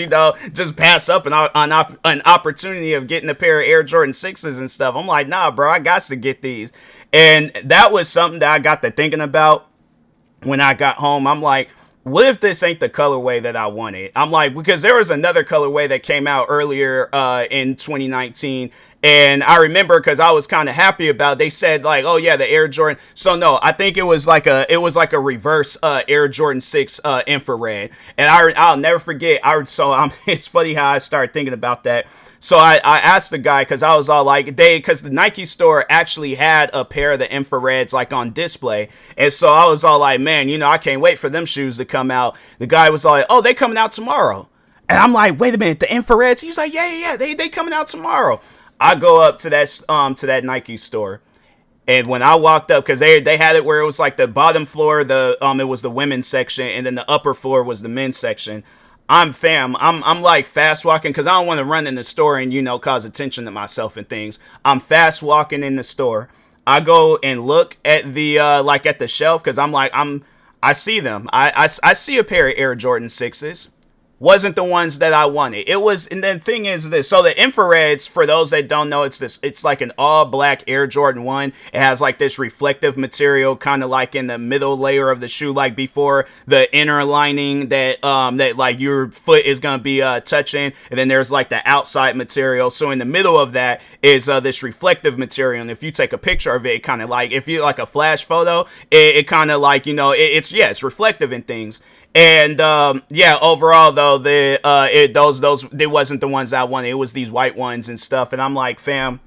just pass up an opportunity of getting a pair of Air Jordan 6s and stuff. I'm like, nah, bro, I got to get these. And that was something that I got to thinking about when I got home. I'm like, what if this ain't the colorway that I wanted? I'm like, because there was another colorway that came out earlier in 2019. And I remember because I was kind of happy about it. They said like, oh yeah, the Air Jordan. So no, I think it was like a reverse Air Jordan 6 infrared. And I'll never forget. It's funny how I started thinking about that. So I asked the guy, because I was all like, because the Nike store actually had a pair of the infrareds like on display. And so I was all like, man, I can't wait for them shoes to come out. The guy was all like, oh, they coming out tomorrow. And I'm like, wait a minute, the infrareds? He was like, yeah, they coming out tomorrow. I go up to that Nike store. And when I walked up, because they had it where it was like the bottom floor, it was the women's section, and then the upper floor was the men's section. I'm like fast walking because I don't want to run in the store and, cause attention to myself and things. I'm fast walking in the store. I go and look at the, at the shelf because I'm like, I see them. I see a pair of Air Jordan 6s. Wasn't the ones that I wanted. It was, and the thing is this. So the infrareds, for those that don't know, it's like an all black Air Jordan 1. It has like this reflective material, kind of like in the middle layer of the shoe, like before the inner lining that like your foot is going to be touching. And then there's like the outside material. So in the middle of that is this reflective material. And if you take a picture of it, it kind of like, if you like a flash photo, it kind of like, it's reflective in things. And overall though, those they wasn't the ones I wanted. It was these white ones and stuff. And I'm like, fam,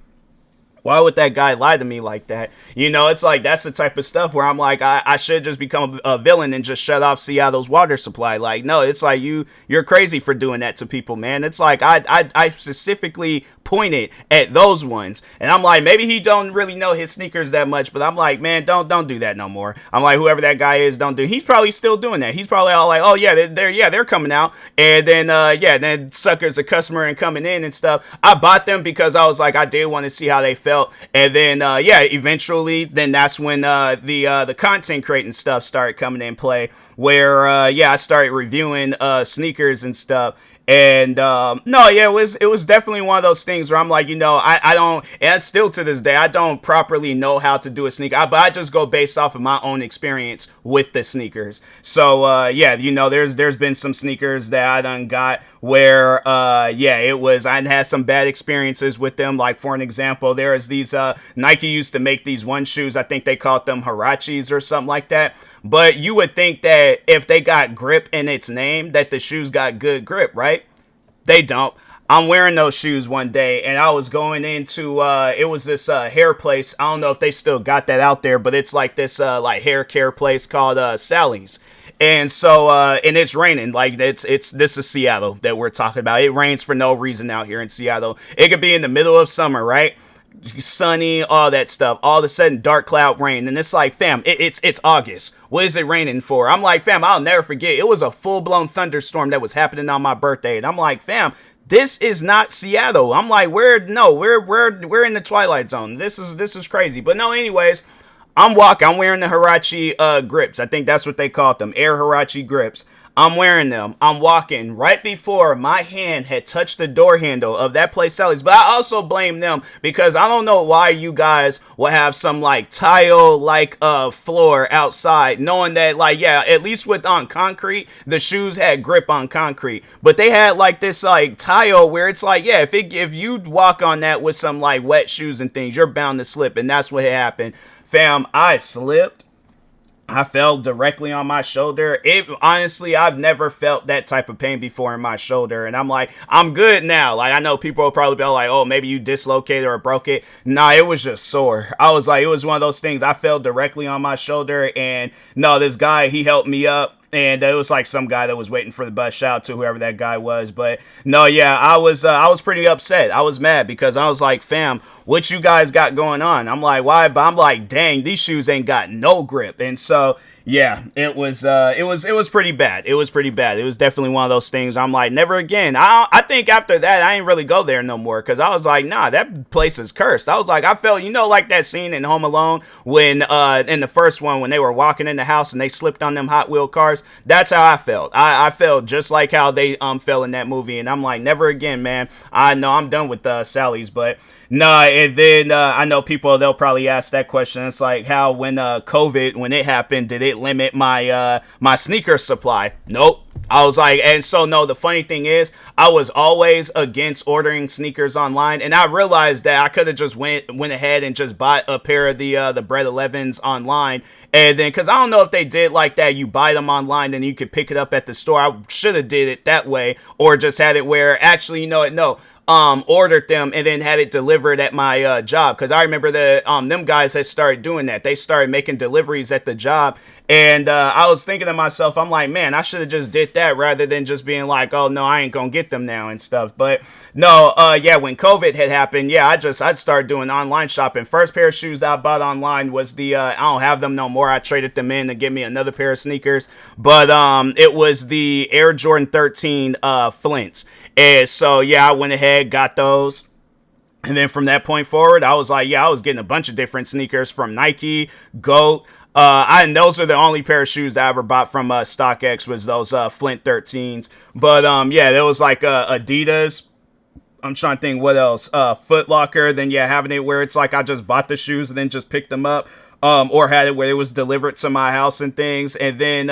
why would that guy lie to me like that? It's like, that's the type of stuff where I'm like, I should just become a villain and just shut off Seattle's water supply. Like, no, it's like you're crazy for doing that to people, man. It's like I specifically pointed at those ones, and I'm like, maybe he don't really know his sneakers that much, but I'm like, man, don't do that no more. I'm like, whoever that guy is, don't do. He's probably still doing that. He's probably all like, oh yeah, they're coming out, and then then suckers a customer and coming in and stuff. I bought them because I was like, I did want to see how they felt, and then eventually, then that's when the content creating stuff started coming in play, where I started reviewing sneakers and stuff. And it was definitely one of those things where I'm like, I don't, and still to this day, I don't properly know how to do a sneaker, but I just go based off of my own experience with the sneakers. So there's been some sneakers that I done got where I had some bad experiences with them. Like, for an example, there is these Nike used to make these one shoes. I think they called them Hirachis or something like that. But you would think that if they got grip in its name, that the shoes got good grip, right? They don't. I'm wearing those shoes one day, and I was going into, it was this hair place. I don't know if they still got that out there, but it's like this like hair care place called Sally's. And so, and it's raining. Like, this is Seattle that we're talking about. It rains for no reason out here in Seattle. It could be in the middle of summer, right? Sunny, all that stuff. All of a sudden, dark cloud rain, and it's like, fam, it's August. What is it raining for? I'm like, fam, I'll never forget. It was a full-blown thunderstorm that was happening on my birthday, and I'm like, fam, this is not Seattle. I'm like, we're in the Twilight Zone. This is crazy. But no, anyways, I'm wearing the Hirachi grips. I think that's what they called them, Air Hirachi grips. I'm wearing them. I'm walking right before my hand had touched the door handle of that place, Sally's. But I also blame them because I don't know why you guys will have some like tile like floor outside, knowing that like, yeah, at least with on concrete, the shoes had grip on concrete. But they had like this like tile where it's like, yeah, if you walk on that with some like wet shoes and things, you're bound to slip. And that's what happened. Fam, I slipped. I fell directly on my shoulder. Honestly, I've never felt that type of pain before in my shoulder. And I'm like, I'm good now. Like, I know people will probably be like, oh, maybe you dislocated or broke it. Nah, it was just sore. I was like, it was one of those things. I fell directly on my shoulder. And no, this guy, he helped me up. And it was like some guy that was waiting for the bus. Shout out to whoever that guy was. But no, yeah, I was pretty upset. I was mad because I was like, fam, what you guys got going on? I'm like, why? But I'm like, dang, these shoes ain't got no grip. And so, Yeah, it was pretty bad. It was pretty bad. It was definitely one of those things. I'm like, never again. I think after that, I ain't really go there no more because I was like, nah, that place is cursed. I was like, I felt, like that scene in Home Alone when in the first one when they were walking in the house and they slipped on them Hot Wheel cars. That's how I felt. I felt just like how they felt in that movie, and I'm like, never again, man. I know I'm done with Sally's, but. No, and then I know they'll probably ask that question. It's like how when COVID, when it happened, did it limit my sneaker supply? Nope. I was like, and so no, the funny thing is, I was always against ordering sneakers online, and I realized that I could have just went ahead and just bought a pair of the Bread 11s online, and then because I don't know if they did like that, you buy them online and you could pick it up at the store. I should have did it that way, or just had it where actually, no. Ordered them and then had it delivered at my job, because I remember them guys had started doing that. They started making deliveries at the job, and I was thinking to myself, I'm like, man, I should have just did that rather than just being like, oh no, I ain't gonna get them now and stuff. But no, yeah, when COVID had happened, yeah, I'd started doing online shopping. First pair of shoes I bought online was I don't have them no more. I traded them in to get me another pair of sneakers, but it was the Air Jordan 13 Flints. And so, yeah, I went ahead, got those. And then from that point forward, I was like, yeah, I was getting a bunch of different sneakers from Nike, GOAT. And those are the only pair of shoes I ever bought from StockX was those Flint 13s. But, yeah, there was like Adidas. I'm trying to think what else. Foot Locker. Then, yeah, having it where it's like I just bought the shoes and then just picked them up. Or had it where it was delivered to my house and things. And then,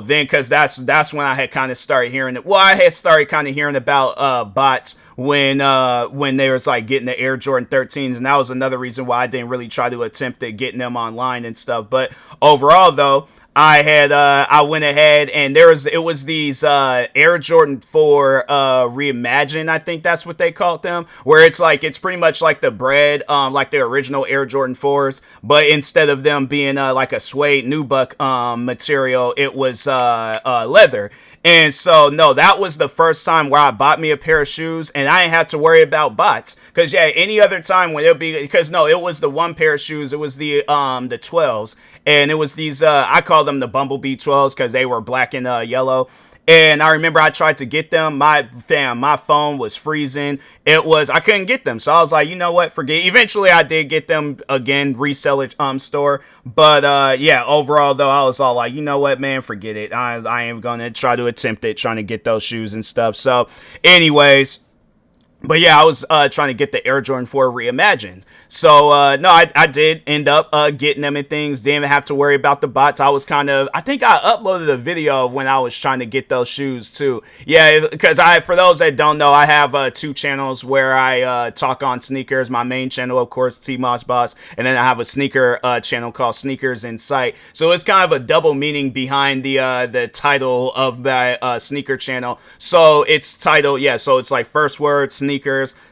because that's when I had kind of started hearing it. Well, I had started kind of hearing about bots when they was like getting the Air Jordan 13s, and that was another reason why I didn't really try to attempt at getting them online and stuff. But overall, though, I went ahead and it was these Air Jordan 4 Reimagined, I think that's what they called them, where it's pretty much like the bread, like the original Air Jordan 4s, but instead of them being like a suede nubuck material, it was leather. And so, no, that was the first time where I bought me a pair of shoes and I didn't have to worry about bots. Because, yeah, any other time when it'll be, because, no, it was the one pair of shoes. It was the 12s. And it was these, I call them the Bumblebee 12s because they were black and yellow. And I remember I tried to get them. My phone was freezing. I couldn't get them. So I was like, you know what? Forget. Eventually I did get them again, reseller store. But yeah, overall though, I was all like, you know what, man, forget it. I am going to try to attempt it, trying to get those shoes and stuff. So anyways, but yeah, I was trying to get the Air Jordan 4 Reimagined. So, no, I did end up getting them and things. Didn't have to worry about the bots. I think I uploaded a video of when I was trying to get those shoes too. Yeah, because for those that don't know, I have 2 channels where I talk on sneakers. My main channel, of course, TMossBoss. And then I have a sneaker channel called Sneakers Insight. So it's kind of a double meaning behind the title of my sneaker channel. So it's titled, yeah, so it's like first word, sneakers,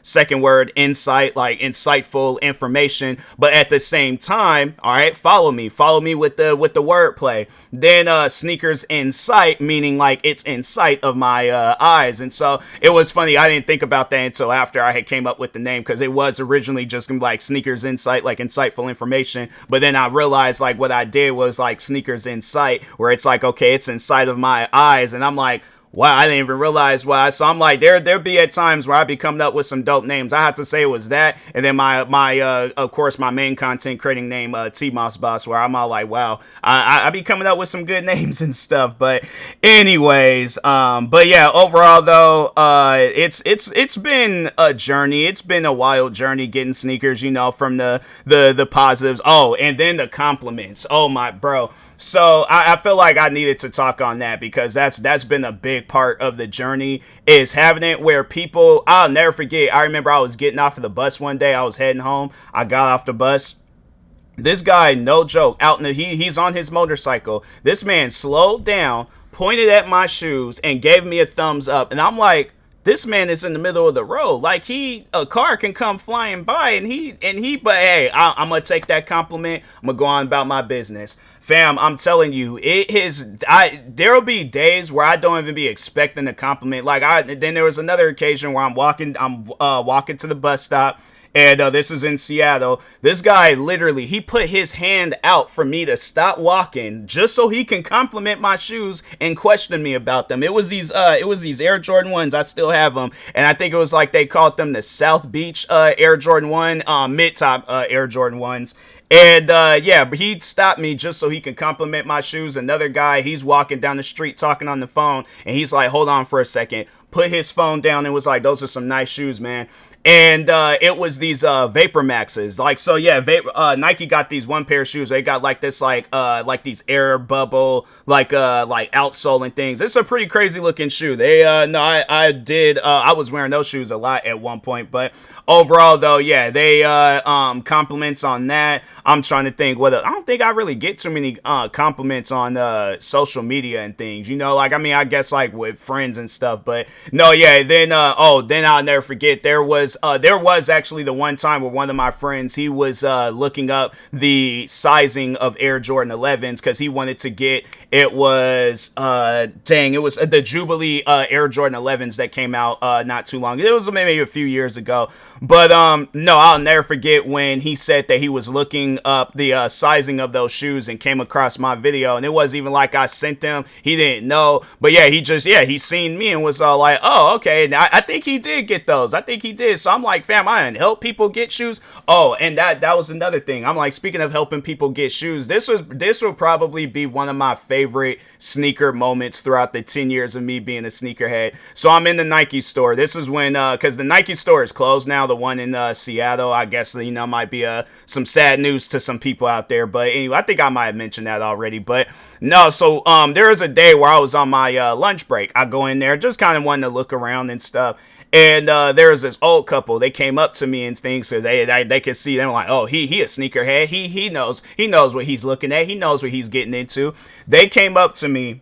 second word, insight, like insightful information, but at the same time, all right, follow me with the wordplay. Then sneakers insight, meaning like it's in sight of my eyes. And so it was funny, I didn't think about that until after I had came up with the name, because it was originally just like sneakers insight, like insightful information, but then I realized like what I did was like sneakers insight, where it's like, okay, it's inside of my eyes, and I'm like, wow, I didn't even realize why. So I'm like, there be at times where I be coming up with some dope names. I have to say it was that, and then my of course my main content creating name TMossBoss, where I'm all like, wow, I be coming up with some good names and stuff. But anyways, but yeah, overall though, it's been a journey. It's been a wild journey getting sneakers, from the positives. Oh, and then the compliments. Oh my bro. So I feel like I needed to talk on that, because that's been a big part of the journey, is having it where people, I'll never forget. I remember I was getting off of the bus one day. I was heading home. I got off the bus. This guy, no joke, he's on his motorcycle. This man slowed down, pointed at my shoes, and gave me a thumbs up. And I'm like, this man is in the middle of the road. Like a car can come flying by but hey, I'm going to take that compliment. I'm going to go on about my business. Fam, I'm telling you, there'll be days where I don't even be expecting a compliment. Then there was another occasion where I'm walking to the bus stop, And this is in Seattle. This guy literally, he put his hand out for me to stop walking just so he can compliment my shoes and question me about them. It was these Air Jordan 1s. I still have them, and I think it was like they called them the South Beach Air Jordan 1 mid-top Air Jordan 1s. And yeah, but he'd stop me just so he can compliment my shoes. Another guy, he's walking down the street talking on the phone, and he's like, hold on for a second, put his phone down and was like, those are some nice shoes, man. And it was these Vapor Maxes. Like, so yeah, Nike got these one pair of shoes. They got like this like these air bubble like outsole and things. It's a pretty crazy looking shoe. They no, I was wearing those shoes a lot at one point, but overall though, yeah, they compliments on that. I'm trying to think whether I don't think I really get too many compliments on social media and things, you know, like I mean I guess like with friends and stuff, but no, yeah, then then I'll never forget there was actually the one time where one of my friends, he was looking up the sizing of Air Jordan 11s because he wanted to get, it was the Jubilee Air Jordan 11s that came out not too long. It was maybe a few years ago. But no, I'll never forget when he said that he was looking up the sizing of those shoes and came across my video, and it wasn't even like I sent them. He didn't know, but yeah, he seen me and was all like, oh, okay. Now I think he did get those. I think he did. So I'm like, fam, I didn't help people get shoes. Oh, and that was another thing. I'm like, speaking of helping people get shoes, this will probably be one of my favorite sneaker moments throughout the 10 years of me being a sneakerhead. So I'm in the Nike store. This is when because the Nike store is closed now. The one in Seattle, I guess, you know, might be some sad news to some people out there. But anyway, I think I might have mentioned that already. But no, so there was a day where I was on my lunch break. I go in there just kind of wanting to look around and stuff. And there was this old couple. They came up to me and things because they could see. They were like, "Oh, he a sneakerhead. He knows what he's looking at. He knows what he's getting into." They came up to me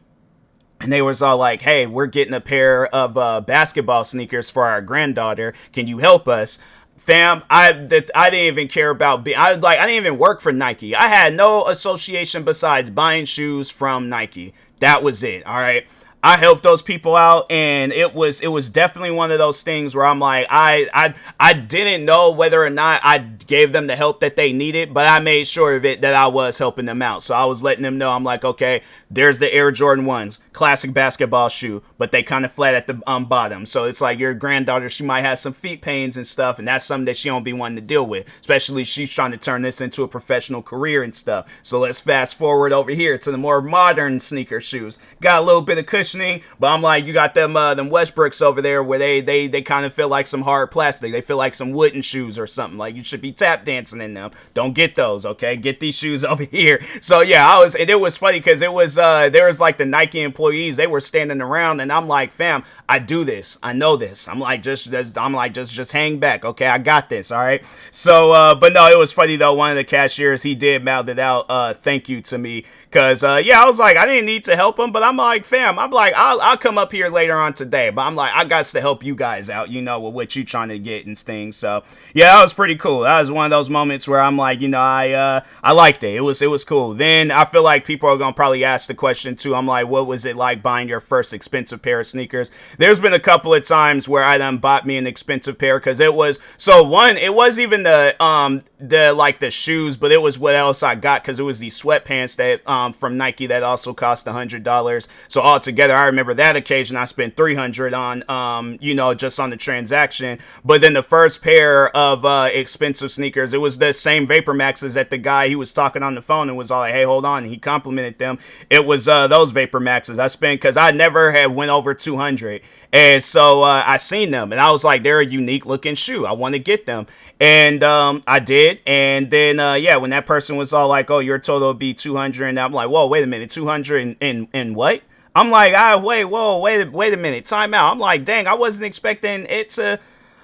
and they was all like, "Hey, we're getting a pair of basketball sneakers for our granddaughter. Can you help us?" Fam, I didn't even care about I didn't even work for Nike. I had no association besides buying shoes from Nike. That was it. All right. I helped those people out, and it was definitely one of those things where I'm like, I didn't know whether or not I gave them the help that they needed, but I made sure of it that I was helping them out. So I was letting them know, I'm like, okay, there's the Air Jordan 1s, classic basketball shoe, but they kind of flat at the bottom. So it's like your granddaughter, she might have some feet pains and stuff, and that's something that she don't be wanting to deal with, especially she's trying to turn this into a professional career and stuff. So let's fast forward over here to the more modern sneaker shoes. Got a little bit of cushion, but I'm like, you got them Westbrooks over there where they kind of feel like some hard plastic. They feel like some wooden shoes or something. Like you should be tap dancing in them. Don't get those, okay? Get these shoes over here. So yeah, it was funny because it was there was like the Nike employees. They were standing around, and I'm like, fam, I do this. I know this. I'm like, just hang back, okay? I got this, all right? So but no, it was funny though. One of the cashiers, he did mouth it out, thank you to me. Cause yeah, I was like, I didn't need to help him, but I'm like, fam, I'm like, I'll come up here later on today, but I'm like, I got to help you guys out, you know, with what you trying to get and things. So yeah, that was pretty cool. That was one of those moments where I'm like, you know, I liked it. It was cool. Then I feel like people are gonna probably ask the question too. I'm like, what was it like buying your first expensive pair of sneakers? There's been a couple of times where I done bought me an expensive pair because it was it wasn't even the shoes, but it was what else I got because it was these sweatpants that from Nike that also cost $100. So altogether, I remember that occasion I spent $300 on, you know, just on the transaction. But then the first pair of expensive sneakers, it was the same Vapor Maxes that the guy, he was talking on the phone and was all like, hey, hold on. And he complimented them. It was those Vapor Maxes I spent because I never had went over 200. And so I seen them and I was like, they're a unique looking shoe. I want to get them. And I did. And then, yeah, when that person was all like, oh, your total would be 200. And I'm like, whoa, wait a minute, 200 and what? I'm like, wait a minute, time out. I'm like, dang, I wasn't expecting it to.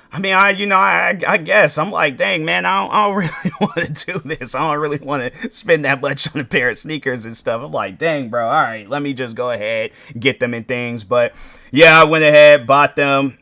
I mean, I guess I'm like, dang, man, I don't really want to do this. I don't really want to spend that much on a pair of sneakers and stuff. I'm like, dang, bro. All right, let me just go ahead, get them and things. But yeah, I went ahead, bought them.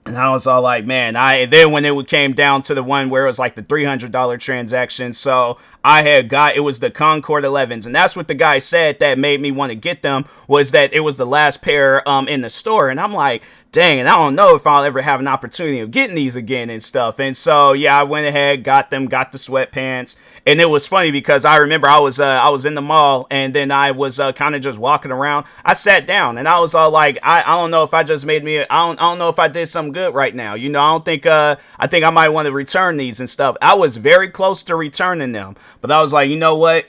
And I was all like, man, then when it came down to the one where it was like the $300 transaction, so it was the Concord 11s, and that's what the guy said that made me want to get them, was that it was the last pair in the store, and I'm like, dang, and I don't know if I'll ever have an opportunity of getting these again and stuff. And so, yeah, I went ahead, got them, got the sweatpants. And it was funny because I remember I was in the mall, and then I was kind of just walking around. I sat down and I was all like, I don't know if I just made me, I don't know if I did something good right now. You know, I don't think, I think I might want to return these and stuff. I was very close to returning them, but I was like, you know what?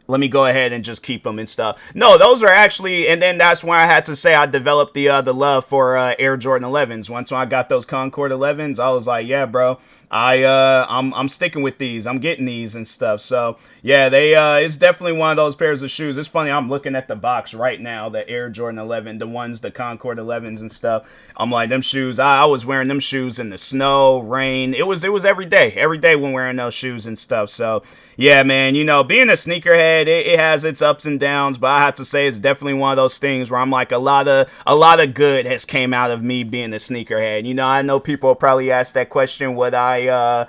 Let me go ahead and just keep them and stuff. No, those are actually, and then that's when I had to say I developed the love for Air Jordan 11s. Once I got those Concord 11s, I was like, yeah, bro, I'm sticking with these. I'm getting these and stuff. So yeah, it's definitely one of those pairs of shoes. It's funny. I'm looking at the box right now, the Air Jordan 11, the Concord 11s and stuff. I'm like, them shoes. I was wearing them shoes in the snow, rain. It was every day when wearing those shoes and stuff. So yeah, man, you know, being a sneakerhead, it has its ups and downs, but I have to say it's definitely one of those things where I'm like, a lot of good has came out of me being a sneakerhead. You know, I know people probably ask that question, would I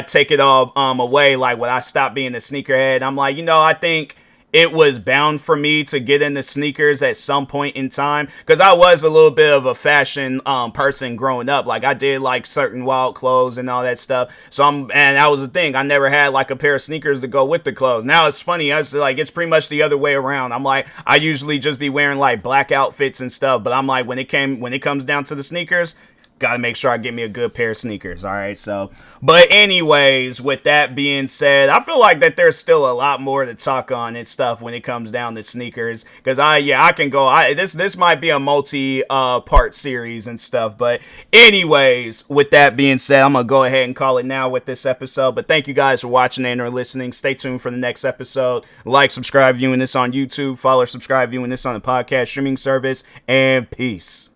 take it all away? Like, would I stop being a sneakerhead? I'm like, you know, I think it was bound for me to get into sneakers at some point in time, because I was a little bit of a fashion person growing up. Like, I did like certain wild clothes and all that stuff. So and that was the thing. I never had like a pair of sneakers to go with the clothes. Now it's funny. I was like, it's pretty much the other way around. I'm like, I usually just be wearing like black outfits and stuff, but I'm like, when it comes down to the sneakers, gotta make sure I get me a good pair of sneakers. All right. So, but anyways, with that being said, I feel like that there's still a lot more to talk on and stuff when it comes down to sneakers. Cause I can go, this might be a part series and stuff. But anyways, with that being said, I'm gonna go ahead and call it now with this episode. But thank you guys for watching and or listening. Stay tuned for the next episode. Like, subscribe, viewing this on YouTube. Follow, subscribe, viewing this on the podcast streaming service. And peace.